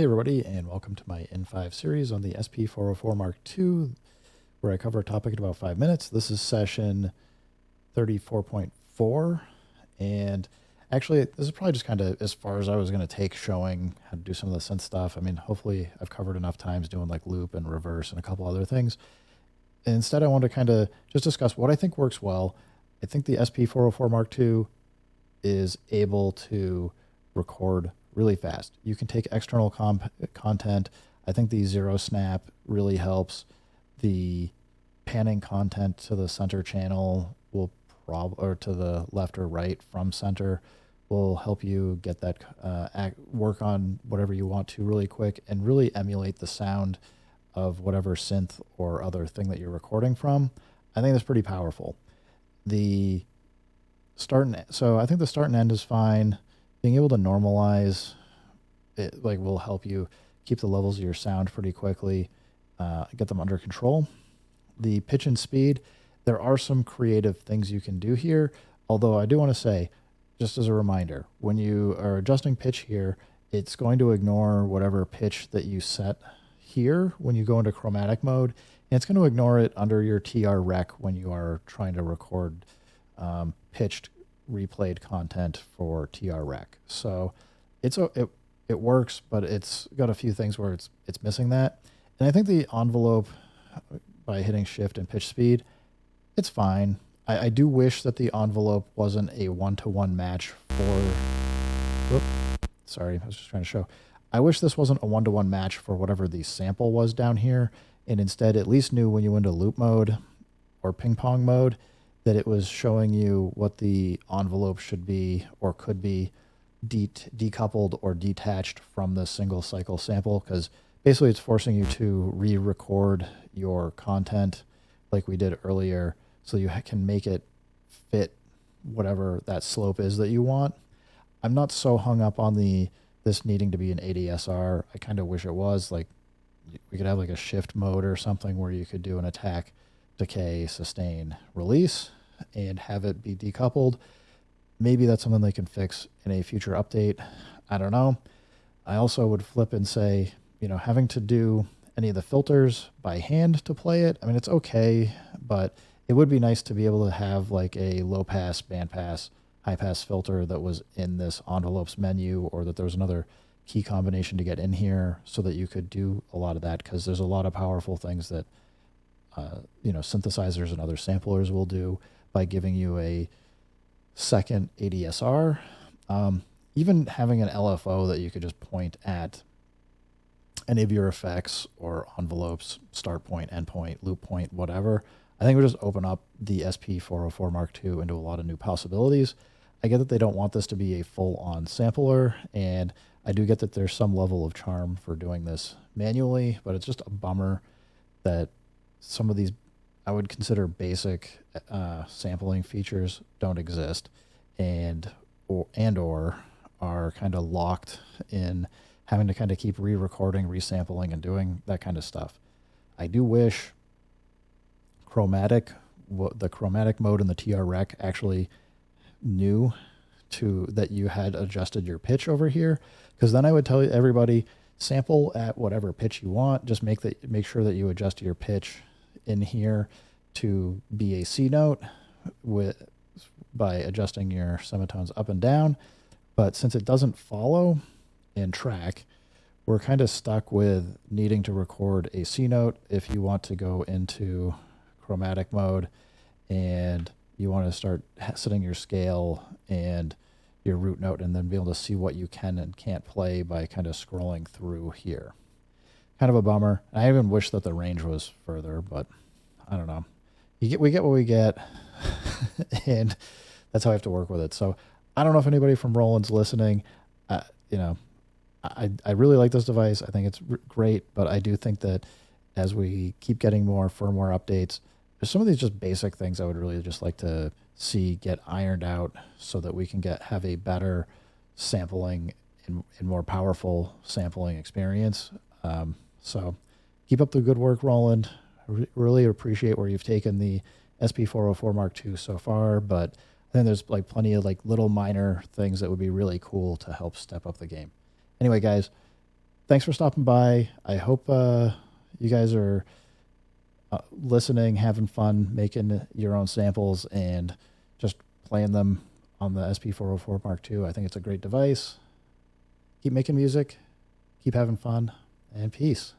Hey everybody, and welcome to my N5 series on the SP404 mk2, where I cover a topic in about 5 minutes. This is session 34.4, and actually this is probably just kind of as far as I was going to take showing how to do some of the synth stuff. I mean, hopefully I've covered enough times doing like loop and reverse and a couple other things. And instead I want to kind of just discuss what I think works well. I think the SP404 mk2 is able to record really fast. You can take external content. I think the zero snap really helps. The panning content to the center channel will or to the left or right from center will help you get that work on whatever you want to really quick and really emulate the sound of whatever synth or other thing that you're recording from. I think that's pretty powerful. The start and so I think the start and end is fine. Being able to normalize it will help you keep the levels of your sound pretty quickly, get them under control. The pitch and speed, there are some creative things you can do here, although I do want to say, just as a reminder, when you are adjusting pitch here, it's going to ignore whatever pitch that you set here when you go into chromatic mode, and it's going to ignore it under your TR rec when you are trying to record pitched replayed content for TR rec. So it works, but it's got a few things where it's missing that. And I think the envelope, by hitting shift and pitch speed, it's fine. I do wish that the envelope wasn't a one-to-one match for, whoop, sorry, I was just trying to show. I wish this wasn't a one-to-one match for whatever the sample was down here, and instead at least knew when you went into loop mode or ping pong mode that it was showing you what the envelope should be or could be decoupled or detached from the single cycle sample, because basically it's forcing you to re-record your content like we did earlier so you can make it fit whatever that slope is that you want. I'm not so hung up on this needing to be an ADSR. I kind of wish it was like we could have like a shift mode or something where you could do an attack, decay, sustain, release, and have it be decoupled. Maybe that's something they can fix in a future update. I don't know. I also would flip and say, having to do any of the filters by hand to play it, I mean, it's okay, but it would be nice to be able to have like a low pass, band pass, high pass filter that was in this envelopes menu, or that there was another key combination to get in here so that you could do a lot of that, because there's a lot of powerful things that synthesizers and other samplers will do by giving you a second ADSR. Even having an LFO that you could just point at any of your effects or envelopes, start point, end point, loop point, whatever, I think would just open up the SP404 mk2 into a lot of new possibilities. I get that they don't want this to be a full-on sampler, and I do get that there's some level of charm for doing this manually, but it's just a bummer that some of these I would consider basic sampling features don't exist and or are kind of locked in having to kind of keep re-recording, resampling, and doing that kind of stuff. I do wish the chromatic mode and the TR rec actually knew that you had adjusted your pitch over here, because then I would tell everybody, sample at whatever pitch you want, just make sure that you adjust your pitch in here to be a C note by adjusting your semitones up and down. But since it doesn't follow and track, we're kind of stuck with needing to record a C note if you want to go into chromatic mode and you want to start setting your scale and your root note, and then be able to see what you can and can't play by kind of scrolling through here. Kind of a bummer. I even wish that the range was further, but I don't know. We get what we get, and that's how I have to work with it. So I don't know if anybody from Roland's listening. I really like this device. I think it's great, but I do think that as we keep getting more firmware updates, there's some of these just basic things I would really just like to see get ironed out so that we can have a better sampling and more powerful sampling experience. So keep up the good work, Roland. Really appreciate where you've taken the SP404 mk2 so far, but I think there's like plenty of like little minor things that would be really cool to help step up the game. Anyway, guys, thanks for stopping by. I hope you guys are listening, having fun, making your own samples, and just playing them on the SP404 Mark II. I think it's a great device. Keep making music, keep having fun, and peace.